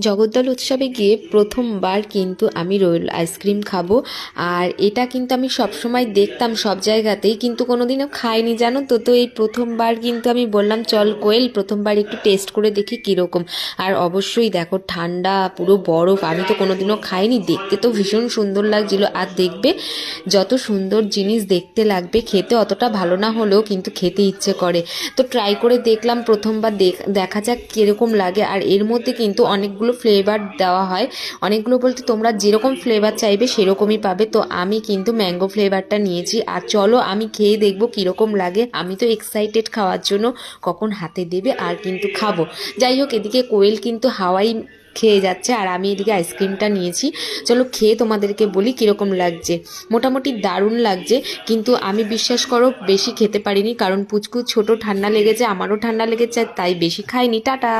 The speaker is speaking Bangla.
জগদ্দল উৎসবে গিয়ে প্রথমবার কিন্তু আমি রোল আইসক্রিম খাবো। আর এটা কিন্তু আমি সবসময় দেখতাম সব জায়গাতেই, কিন্তু কোনোদিনও খাইনি জানো তো। তো এই প্রথমবার কিন্তু আমি বললাম চল কোয়েল প্রথমবার একটু টেস্ট করে দেখি কীরকম। আর অবশ্যই দেখো ঠান্ডা পুরো বরফ, আমি তো কোনোদিনও খাইনি, দেখতে তো ভীষণ সুন্দর লাগছিল। আর দেখবে যত সুন্দর জিনিস দেখতে লাগবে খেতে অতটা ভালো না হলেও কিন্তু খেতে ইচ্ছে করে। তো ট্রাই করে দেখলাম প্রথমবার, দেখা যাক কীরকম লাগে। আর এর মধ্যে কিন্তু অনেকগুলো ফ্লেভার দেওয়া হয়, অনেকগুলো বলতে তোমরা যেরকম ফ্লেভার চাইবে সেরকমই পাবে। তো আমি কিন্তু ম্যাঙ্গো ফ্লেভারটা নিয়েছি। আর চলো আমি খেয়ে দেখবো কীরকম লাগে। আমি তো এক্সাইটেড খাওয়ার জন্য, কখন হাতে দেবে আর কিন্তু খাবো। যাই হোক, এদিকে কোয়েল কিন্তু হাওয়াই খেয়ে যাচ্ছে আর আমি এদিকে আইসক্রিমটা নিয়েছি। চলো খেয়ে তোমাদেরকে বলি কীরকম লাগছে। মোটামুটি দারুণ লাগছে, কিন্তু আমি বিশ্বাস করো বেশি খেতে পারিনি, কারণ পুচকু ছোট ঠান্ডা লেগেছে, আমারও ঠান্ডা লেগেছে, তাই বেশি খাইনি। টাটা।